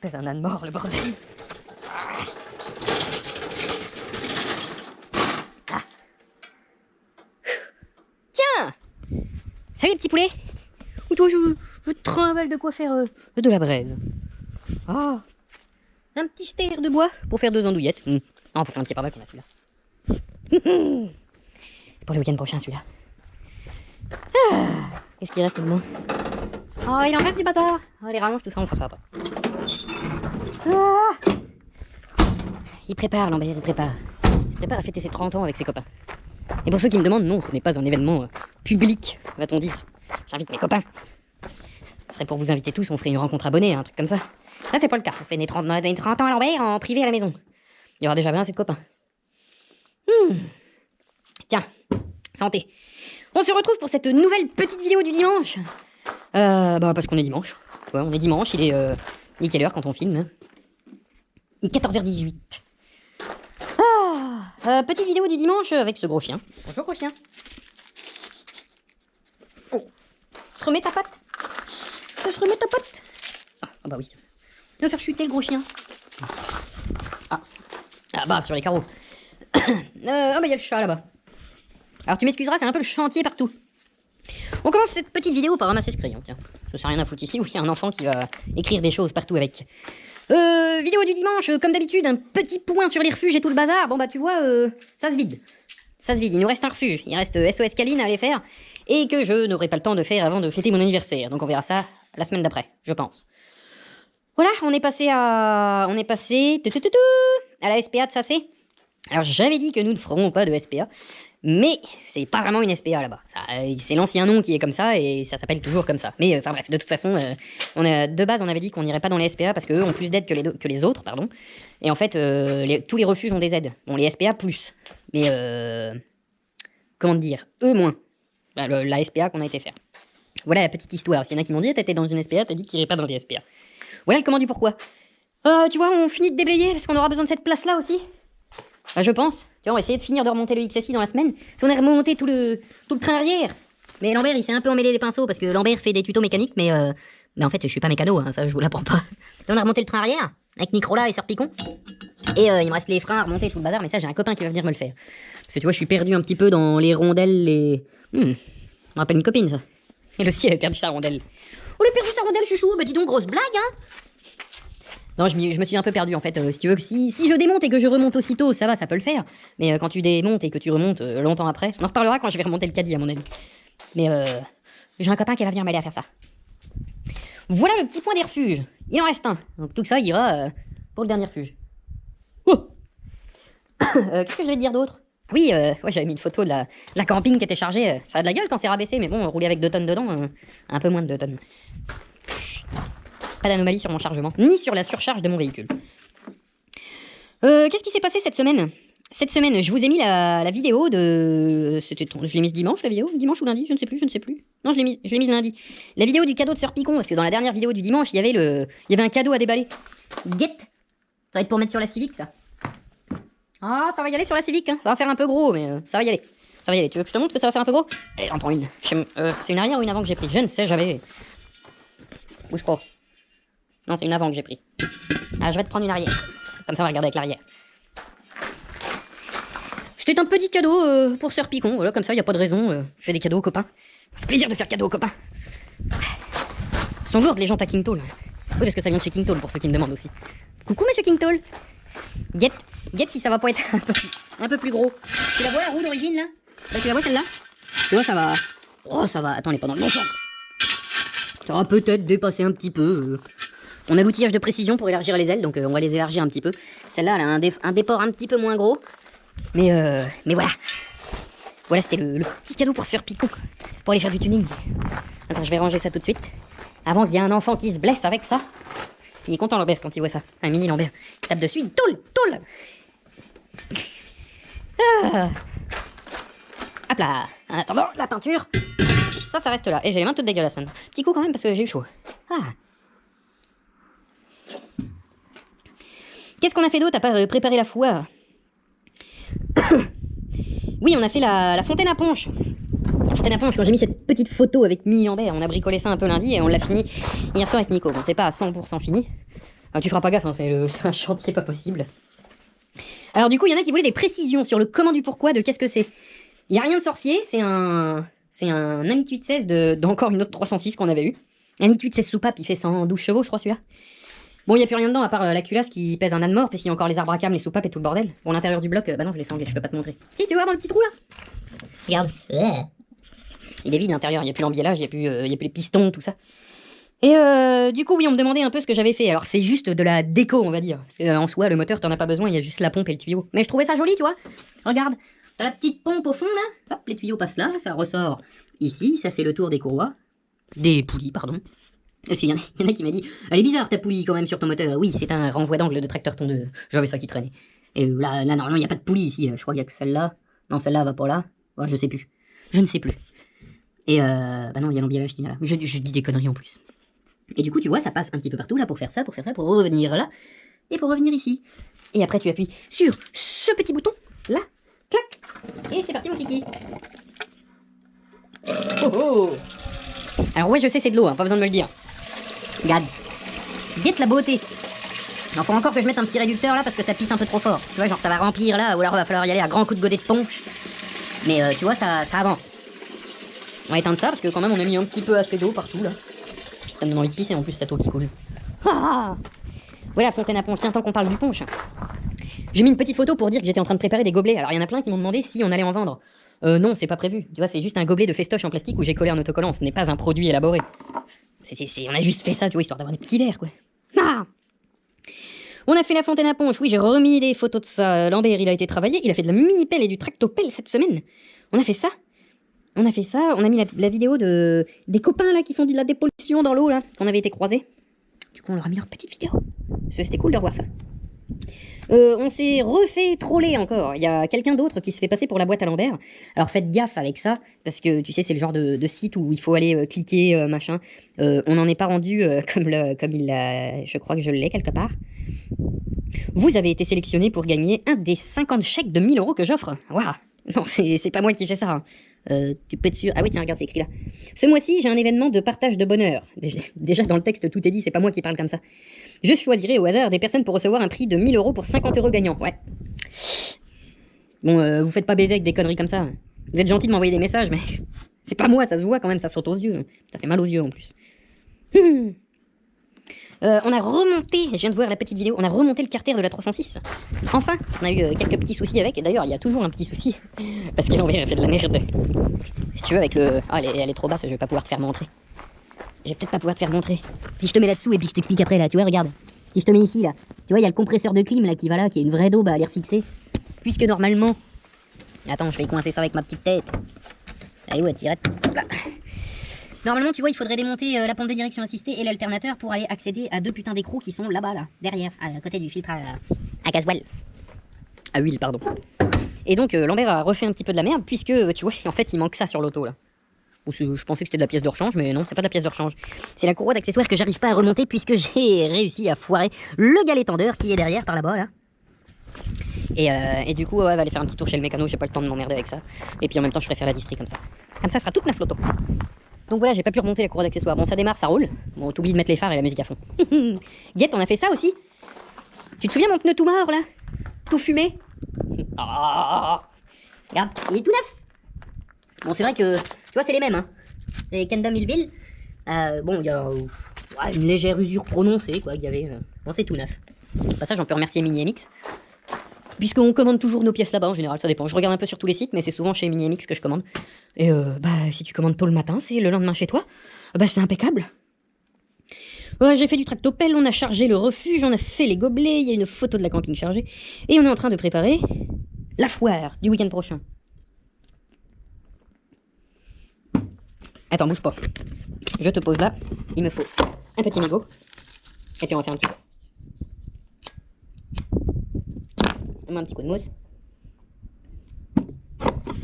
Espèce d'un âne mort, le bordel. Ah. Tiens! Salut les petits poulets! Ou toi, je trimballe de quoi faire de la braise. Ah! Un petit stère de bois pour faire 2 andouillettes. Ah, pour faire un petit barbecue, on a celui-là. C'est pour le week-end prochain, celui-là. Ah, qu'est-ce qu'il reste de moi? Oh, il en reste du bazar. Oh, les rallonges, tout ça, on fera ça après. Ah, il prépare, Lambert, il prépare. Il se prépare à fêter ses 30 ans avec ses copains. Et pour ceux qui me demandent, non, ce n'est pas un événement public, va-t-on dire. J'invite mes copains. Ce serait pour vous inviter tous, on ferait une rencontre abonnée, un truc comme ça. Là, c'est pas le cas. On fait des 30 ans à Lambert en privé à la maison. Il y aura déjà bien assez de copains. Tiens, santé. On se retrouve pour cette nouvelle petite vidéo du dimanche. Parce qu'on est dimanche. Ouais, on est dimanche, il est quelle heure quand on filme? Il est 14h18. Petite vidéo du dimanche avec ce gros chien. Bonjour gros chien. Oh, se remet ta patte. Ça se remet ta patte. Ah bah oui. Il va faire chuter le gros chien. Ah, sur les carreaux. Il y a le chat là-bas. Alors tu m'excuseras, c'est un peu le chantier partout. On commence cette petite vidéo par ramasser ce crayon, tiens. Ça sert à rien à foutre ici où il y a un enfant qui va écrire des choses partout avec. Vidéo du dimanche, comme d'habitude, un petit point sur les refuges et tout le bazar. Bon bah tu vois, ça se vide. Ça se vide, il nous reste un refuge. Il reste SOS Caline à aller faire. Et que je n'aurai pas le temps de faire avant de fêter mon anniversaire. Donc on verra ça la semaine d'après, je pense. Voilà, on est passé à la SPA de Sacé. Alors j'avais dit que nous ne ferons pas de SPA. Mais c'est pas vraiment une SPA là-bas. C'est l'ancien nom qui est comme ça et ça s'appelle toujours comme ça. Mais enfin bref, de toute façon, de base on avait dit qu'on n'irait pas dans les SPA parce qu'eux ont plus d'aides que les autres, pardon. Et en fait, tous les refuges ont des aides. Bon, les SPA plus. Mais comment dire, eux moins. La SPA qu'on a été faire. Voilà la petite histoire. S'il y en a qui m'ont dit, t'étais dans une SPA, t'as dit qu'ils iraient pas dans les SPA. Voilà le comment du pourquoi. Tu vois, on finit de déblayer parce qu'on aura besoin de cette place-là aussi. Je pense. Tu vois, on va essayer de finir de remonter le XSI dans la semaine. Si on a remonté tout le train arrière. Mais Lambert, il s'est un peu emmêlé les pinceaux parce que Lambert fait des tutos mécaniques, mais en fait, je suis pas mécano, hein, ça je vous l'apprends pas. On a remonté le train arrière avec Nicolas et Sœur Picon. Et il me reste les freins à remonter tout le bazar, mais ça j'ai un copain qui va venir me le faire. Parce que tu vois, je suis perdu un petit peu dans les rondelles, ça me rappelle une copine ça. Elle aussi, elle a perdu sa rondelle. Oh, elle a perdu sa rondelle, chouchou. Bah dis donc, grosse blague, hein. Non, je me suis un peu perdu en fait. Si tu veux, si je démonte et que je remonte aussitôt, ça va, ça peut le faire. Mais quand tu démontes et que tu remontes longtemps après, on en reparlera quand je vais remonter le caddie à mon avis. Mais j'ai un copain qui va venir m'aider à faire ça. Voilà le petit point des refuges. Il en reste un. Donc tout ça ira pour le dernier refuge. Oh. Qu'est-ce que je vais te dire d'autre? Oui, j'avais mis une photo de la camping qui était chargée. Ça a de la gueule quand c'est rabaissé, mais bon, rouler avec 2 tonnes dedans, un peu moins de 2 tonnes. Pas d'anomalie sur mon chargement, ni sur la surcharge de mon véhicule. Qu'est-ce qui s'est passé cette semaine? Cette semaine, je vous ai mis la vidéo de... Je l'ai mise dimanche, la vidéo? Dimanche ou lundi? Je ne sais plus. Non, je l'ai mise lundi. La vidéo du cadeau de Sœur Picon, parce que dans la dernière vidéo du dimanche, il y avait un cadeau à déballer. Get. Ça va être pour mettre sur la Civic, ça. Ah, ça va y aller sur la Civic, hein. Ça va faire un peu gros, mais ça va y aller. Ça va y aller. Tu veux que je te montre que ça va faire un peu gros? Allez, j'en prends une. C'est une arrière ou une avant que j'ai pris? Je ne sais, Bouge pas. Non, c'est une avant que j'ai pris. Je vais te prendre une arrière. Comme ça, on va regarder avec l'arrière. C'était un petit cadeau pour Sœur Picon. Voilà, comme ça, il n'y a pas de raison. Je fais des cadeaux aux copains. Ça fait plaisir de faire cadeau aux copains. Ils sont lourdes les jantes à King Toll. Oui, parce que ça vient de chez King Toll, pour ceux qui me demandent aussi. Coucou, monsieur King Toll. Get si ça va pas être un peu plus gros. Tu la vois, la roue d'origine, là? Tu la vois, celle-là? Tu vois, ça va... Oh, ça va... Attends, elle est pas dans le bon sens. Ça va peut-être dépasser un petit peu... On a l'outillage de précision pour élargir les ailes, donc on va les élargir un petit peu. Celle-là, elle a un déport un petit peu moins gros. Mais voilà. Voilà, c'était le petit cadeau pour Sœur Picon. Pour aller faire du tuning. Attends, je vais ranger ça tout de suite. Avant qu'il y ait un enfant qui se blesse avec ça. Il est content, Lambert, quand il voit ça. Un mini Lambert. Il tape dessus, il toule. Hop là. En attendant, la peinture. Ça reste là. Et j'ai les mains toutes dégueulasses maintenant. Petit coup quand même, parce que j'ai eu chaud. Qu'est-ce qu'on a fait d'autre à part préparer la foire? Oui, on a fait la fontaine à punch. La fontaine à punch, quand j'ai mis cette petite photo avec Mini Lambert, on a bricolé ça un peu lundi et on l'a fini hier soir avec Nico. Bon, c'est pas à 100% fini. Ah, tu feras pas gaffe, hein, c'est un chantier pas possible. Alors du coup, il y en a qui voulaient des précisions sur le comment du pourquoi de qu'est-ce que c'est. Il y a rien de sorcier, c'est un Ami 816 d'encore une autre 306 qu'on avait eu. Un Ami 816 soupape, il fait 112 chevaux, je crois, celui-là. Bon, il n'y a plus rien dedans à part la culasse qui pèse un âne mort, puis il y a encore les arbres à cam, les soupapes et tout le bordel. Pour l'intérieur du bloc, bah non, je l'ai sanglé, je peux pas te montrer. Si, tu vois dans le petit trou là. Regarde. Il est vide l'intérieur, il n'y a plus l'embiellage, il n'y a plus les pistons, tout ça. Et du coup, oui, on me demandait un peu ce que j'avais fait. Alors, c'est juste de la déco, on va dire. Parce qu'en soi, le moteur, t'en as pas besoin, il y a juste la pompe et le tuyau. Mais je trouvais ça joli, tu vois. Regarde, t'as la petite pompe au fond, là. Hop, les tuyaux passent là, ça ressort ici, ça fait le tour des courroies. Des poulies, pardon. Aussi, il y en a qui m'a dit, elle est bizarre ta poulie quand même sur ton moteur. Oui, c'est un renvoi d'angle de tracteur tondeuse. J'avais ça qui traînait. Et là normalement, il n'y a pas de poulie ici. Je crois qu'il y a que celle-là. Non, celle-là va pas là. Ouais, je sais plus. Je ne sais plus. Et bah non, il y a l'embiellage qui est là. Je dis des conneries en plus. Et du coup, tu vois, ça passe un petit peu partout là pour faire ça, pour revenir là, et pour revenir ici. Et après, tu appuies sur ce petit bouton, là, clac, et c'est parti mon kiki. Oh oh. Alors ouais, je sais, c'est de l'eau, hein, pas besoin de me le dire. Regarde. Guette la beauté. Il faut encore que je mette un petit réducteur là parce que ça pisse un peu trop fort. Tu vois, genre ça va remplir là, ou alors va falloir y aller à grands coups de godet de pompe. Mais tu vois, ça avance. On va éteindre ça parce que quand même on a mis un petit peu assez d'eau partout là. Ça me donne envie de pisser en plus cette eau qui coule. Ah, voilà, fontaine à ponche. Tiens, tant qu'on parle du ponche. J'ai mis une petite photo pour dire que j'étais en train de préparer des gobelets. Alors il y en a plein qui m'ont demandé si on allait en vendre. Non, c'est pas prévu. Tu vois, c'est juste un gobelet de festoche en plastique où j'ai collé un autocollant. Ce n'est pas un produit élaboré. On a juste fait ça, tu vois, histoire d'avoir des petits verres, quoi. Ah, on a fait la fontaine à ponche. Oui, j'ai remis des photos de ça. Lambert, il a été travaillé. Il a fait de la mini-pelle et du tractopelle cette semaine. On a fait ça. On a mis la vidéo des copains là qui font de la dépollution dans l'eau là, qu'on avait été croisés. Du coup, on leur a mis leur petite vidéo. C'était cool de revoir ça. On s'est refait troller encore. Il y a quelqu'un d'autre qui se fait passer pour la boîte à Lambert. Alors faites gaffe avec ça, parce que tu sais, c'est le genre de site où il faut aller cliquer, machin. On n'en est pas rendu comme il l'a. Je crois que je l'ai quelque part. Vous avez été sélectionné pour gagner un des 50 chèques de 1000 € que j'offre. Waouh! Non, c'est pas moi qui fais ça. Hein. Tu peux être sûr. Ah oui, tiens, regarde, c'est écrit là. Ce mois-ci, j'ai un événement de partage de bonheur. Déjà, dans le texte, tout est dit, c'est pas moi qui parle comme ça. Je choisirai au hasard des personnes pour recevoir un prix de 1000 € pour 50 € gagnants. Ouais. Bon, vous faites pas baiser avec des conneries comme ça. Vous êtes gentil de m'envoyer des messages, mais c'est pas moi, ça se voit quand même, ça saute aux yeux. Ça fait mal aux yeux en plus. On a remonté, je viens de voir la petite vidéo, on a remonté le carter de la 306. Enfin, on a eu quelques petits soucis avec, et d'ailleurs il y a toujours un petit souci, parce qu'elle a fait de la merde. Si tu veux avec le... Ah, elle est trop basse, je vais pas pouvoir te faire montrer. Je vais peut-être pas pouvoir te faire montrer. Si je te mets là-dessous et puis je t'explique après là, tu vois, regarde. Si je te mets ici là, tu vois, il y a le compresseur de clim là qui va là, qui est une vraie daube à l'air fixé. Puisque normalement... Attends, je vais coincer ça avec ma petite tête. Allez, où la tirette? Hop là. Normalement, tu vois, il faudrait démonter la pompe de direction assistée et l'alternateur pour aller accéder à deux putains d'écrous qui sont là-bas, là, derrière, à côté du filtre à gasoil. À huile, pardon. Et donc, Lambert a refait un petit peu de la merde, puisque, tu vois, en fait, il manque ça sur l'auto, là. Je pensais que c'était de la pièce de rechange, mais non, c'est pas de la pièce de rechange. C'est la courroie d'accessoires que j'arrive pas à remonter, puisque j'ai réussi à foirer le galet tendeur qui est derrière, par là-bas, là. Et du coup, elle va aller faire un petit tour chez le mécano, j'ai pas le temps de m'emmerder avec ça. Et puis en même temps, je ferai faire la distrie comme ça. Comme ça sera toute neuf l'auto. Donc voilà, j'ai pas pu remonter la courroie d'accessoires. Bon, ça démarre, ça roule. Bon, t'oublies de mettre les phares et la musique à fond. Guette, on a fait ça aussi. Tu te souviens mon pneu tout mort là? Tout fumé? Regarde, il est tout neuf. Bon, c'est vrai que, tu vois, c'est les mêmes, hein. Les Kenda Millville. Bon, il y a une légère usure prononcée, quoi. Il y avait. Bon, c'est tout neuf. Au passage, on peut remercier Mini MX. Puisqu'on commande toujours nos pièces là-bas, en général, ça dépend. Je regarde un peu sur tous les sites, mais c'est souvent chez Mini MX que je commande. Et si tu commandes tôt le matin, c'est le lendemain chez toi, c'est impeccable. Ouais, j'ai fait du tractopelle, on a chargé le refuge, on a fait les gobelets, il y a une photo de la camping chargée. Et on est en train de préparer la foire du week-end prochain. Attends, bouge pas. Je te pose là, il me faut un petit mégot. Et puis on va faire un petit peu. Un petit coup de mousse.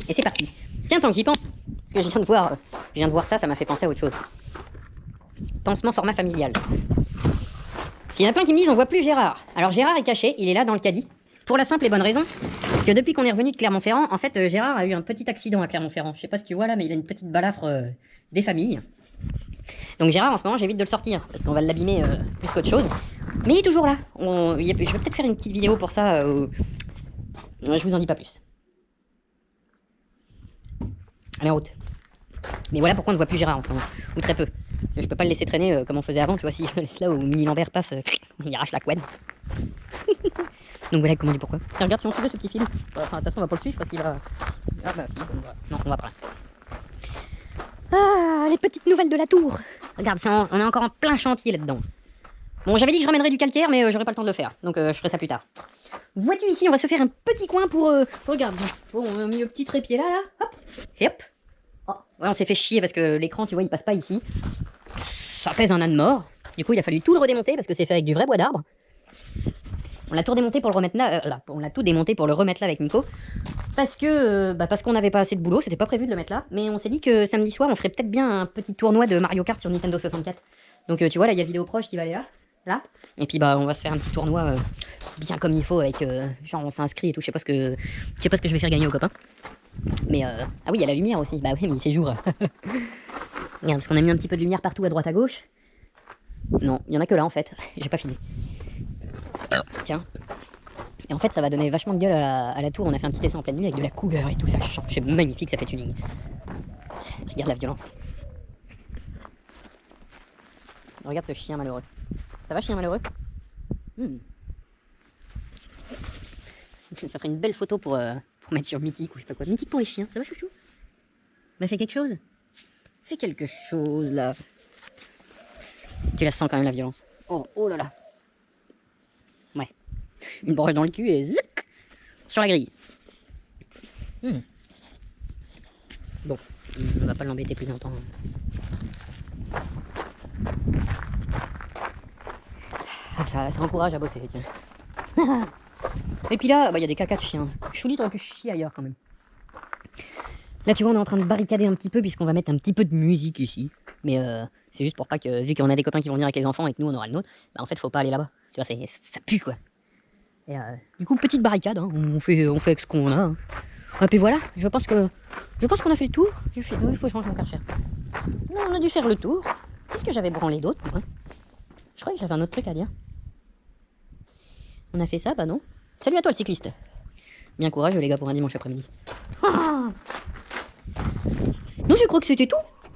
Et c'est parti. Tiens, tant que j'y pense, parce que je viens de voir ça, ça m'a fait penser à autre chose. Pansement format familial. S'il y en a plein qui me disent on voit plus Gérard. Alors Gérard est caché, il est là dans le caddie. Pour la simple et bonne raison que depuis qu'on est revenu de Clermont-Ferrand, en fait Gérard a eu un petit accident à Clermont-Ferrand. Je sais pas si tu vois là, mais il a une petite balafre des familles. Donc Gérard en ce moment j'évite de le sortir, parce qu'on va l'abîmer plus qu'autre chose. Mais il est toujours là. Je vais peut-être faire une petite vidéo pour ça. Je vous en dis pas plus. Allez, en route. Mais voilà pourquoi on ne voit plus Gérard en ce moment. Ou très peu. Parce que je peux pas le laisser traîner comme on faisait avant. Tu vois, si je le laisse là où Mini Lambert passe, il arrache la couenne. Donc voilà comment on dit pourquoi. Tiens, regarde si on suivait ce petit film. Enfin, de toute façon, on va pas le suivre parce qu'il va. Ah bah si, on va. Non, on va pas là. Ah, les petites nouvelles de la tour. Regarde, on est encore en plein chantier là-dedans. Bon, j'avais dit que je ramènerais du calcaire, mais j'aurais pas le temps de le faire. Donc je ferai ça plus tard. Vois-tu ici, on va se faire un petit coin pour... regarde, bon, on a mis le petit trépied là, hop, et hop. Oh, ouais, on s'est fait chier parce que l'écran, tu vois, il passe pas ici. Ça pèse un âne mort. Du coup, il a fallu tout le redémonter parce que c'est fait avec du vrai bois d'arbre. On l'a tout redémonté pour le remettre là, on l'a tout démonté pour le remettre là avec Nico. Parce qu'on n'avait pas assez de boulot, c'était pas prévu de le mettre là. Mais on s'est dit que samedi soir, on ferait peut-être bien un petit tournoi de Mario Kart sur Nintendo 64. Donc tu vois, là, il y a Vidéo Proche qui va aller là. Là. Et puis on va se faire un petit tournoi bien comme il faut avec genre on s'inscrit et tout. Je sais pas ce que je vais faire gagner aux copains. Mais ah oui, il y a la lumière aussi. Bah oui, mais il fait jour. Regarde, parce qu'on a mis un petit peu de lumière partout à droite à gauche. Non, il y en a que là en fait. J'ai pas fini. Tiens. Et en fait, ça va donner vachement de gueule à la tour. On a fait un petit dessin en pleine nuit avec de la couleur et tout. Ça change. C'est magnifique, ça fait tuning. Regarde la violence. Regarde ce chien malheureux. Ça va, chien malheureux? Ça ferait une belle photo pour mettre sur Mythique ou je sais pas quoi. Mythique pour les chiens, ça va, chouchou? Bah, fais quelque chose. Fais quelque chose, là. Tu la sens quand même, la violence. Oh là là. Ouais. Une broche dans le cul et zic sur la grille. Bon, on va pas l'embêter plus longtemps. Ça encourage à bosser, tiens. Et puis là, il y a des cacas de chiens. Chouli, t'aurais pu chier ailleurs quand même. Là, tu vois, on est en train de barricader un petit peu puisqu'on va mettre un petit peu de musique ici. Mais c'est juste pour pas que, vu qu'on a des copains qui vont venir avec les enfants et que nous on aura le nôtre, bah en fait, faut pas aller là-bas. Tu vois, ça pue quoi. Et du coup, petite barricade, hein. On fait avec ce qu'on a. Hein. Et puis voilà, je pense qu'on a fait le tour. Il faut que je change mon karcher. Non, on a dû faire le tour. Qu'est-ce que j'avais branlé d'autre, moi? Je croyais que j'avais un autre truc à dire. On a fait ça, bah non. Salut à toi le cycliste. Bien courage les gars pour un dimanche après-midi. Ah non, je crois que c'était tout.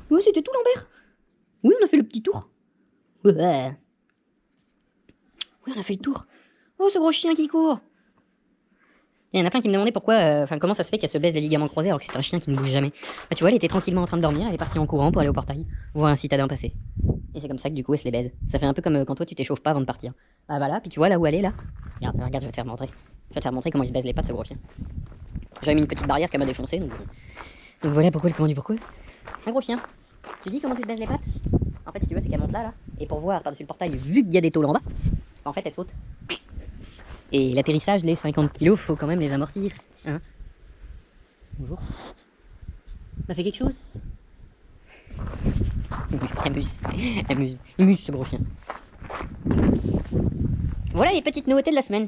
Oui, c'était tout Lambert. Oui, on a fait le petit tour. Ouais. Oui, on a fait le tour. Oh, ce gros chien qui court. Il y en a plein qui me demandaient pourquoi, comment ça se fait qu'elle se baise les ligaments croisés alors que c'est un chien qui ne bouge jamais. Bah tu vois, elle était tranquillement en train de dormir, elle est partie en courant pour aller au portail, voir un citadin passer. Et c'est comme ça que du coup elle se les baise. Ça fait un peu comme quand toi tu t'échauffes pas avant de partir. Bah voilà, puis tu vois là où elle est là. Regarde, je vais te faire montrer. Je vais te faire montrer comment il se baise les pattes ce gros chien. J'avais mis une petite barrière qu'elle m'a défoncé, donc voilà pourquoi le comment du pourquoi. Un gros chien. Tu dis comment tu te baises les pattes? En fait si tu veux c'est qu'elle monte là, et pour voir par-dessus le portail, vu qu'il y a des tôles en bas, en fait elle saute. Et l'atterrissage, les 50 kilos, faut quand même les amortir. Hein? Bonjour. T'as fait quelque chose? Il muse ce gros chien. Voilà les petites nouveautés de la semaine.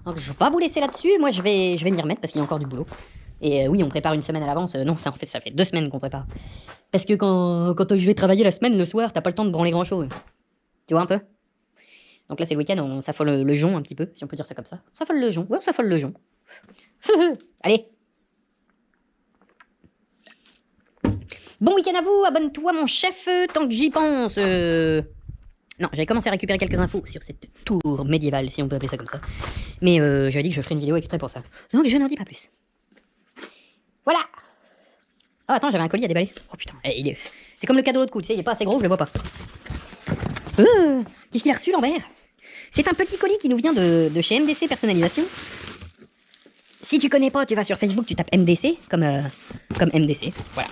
Donc je vais pas vous laisser là-dessus, moi je vais m'y remettre parce qu'il y a encore du boulot. Et oui, on prépare une semaine à l'avance. Non, ça en fait ça fait 2 semaines qu'on prépare. Parce que quand je vais travailler la semaine, le soir, t'as pas le temps de branler grand chose. Tu vois un peu? Donc là c'est le week-end, on s'affole le jonc un petit peu, si on peut dire ça comme ça. On s'affole le jonc, ouais on s'affole le jonc. Allez. Bon week-end à vous, abonne-toi mon chef, tant que j'y pense. Non, j'avais commencé à récupérer quelques infos sur cette tour médiévale, si on peut appeler ça comme ça. Mais j'avais dit que je ferais une vidéo exprès pour ça. Donc je n'en dis pas plus. Voilà. Oh attends, j'avais un colis à déballer. Oh putain, c'est comme le cadeau de l'autre coup, tu sais, il est pas assez gros, je le vois pas. Qu'est-ce qu'il a reçu Lambert? C'est un petit colis qui nous vient de chez MDC Personnalisation. Si tu connais pas, tu vas sur Facebook, tu tapes MDC, comme MDC, voilà.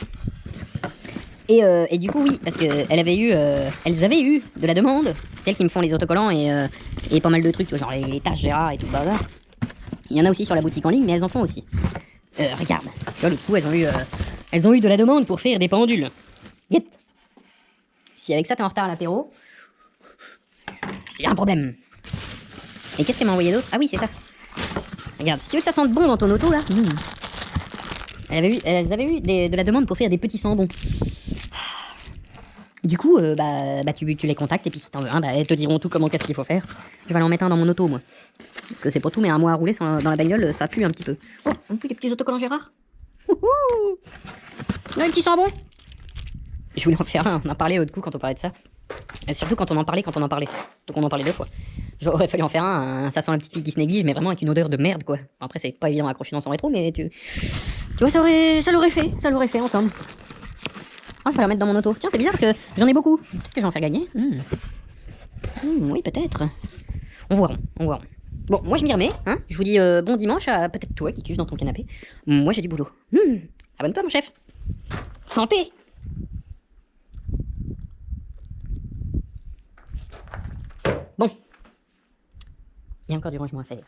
Et du coup oui, parce qu'elles avaient eu de la demande, celles qui me font les autocollants et pas mal de trucs, genre les tâches Gérard et tout le bazar. Il y en a aussi sur la boutique en ligne, mais elles en font aussi. Regarde, tu vois, le coup, elles ont eu de la demande pour faire des pendules. Get. Si avec ça t'es en retard à l'apéro, il y a un problème. Et qu'est-ce qu'elle m'a envoyé d'autre? Ah oui, c'est ça. Regarde, si tu veux que ça sente bon dans ton auto, là. Elles avaient eu de la demande pour faire des petits sambons. Du coup, tu les contactes et puis si t'en veux un, elles te diront tout comment qu'est-ce qu'il faut faire. Je vais aller en mettre un dans mon auto, moi. Parce que c'est pas tout, mais un mois à rouler dans la bagnole, ça pue un petit peu. Oh, on pue des petits autocollants Gérard. Wouhou. Un petit sang bon. Je voulais en faire un, on en parlait l'autre coup quand on parlait de ça. Et surtout quand on en parlait. Donc on en parlait 2 fois. J'aurais fallu en faire ça sent la petite fille qui se néglige, mais vraiment avec une odeur de merde, quoi. Après, c'est pas évident à accrocher dans son rétro, mais tu vois, ça l'aurait fait ensemble. Ah, je vais la mettre dans mon auto. Tiens, c'est bizarre parce que j'en ai beaucoup. Peut-être que je vais en faire gagner. Oui, peut-être. On verra. Bon, moi je m'y remets, hein. Je vous dis bon dimanche à peut-être toi qui cuves dans ton canapé. Moi j'ai du boulot. Abonne-toi, mon chef. Santé. Bon. Il y a encore du rangement à faire.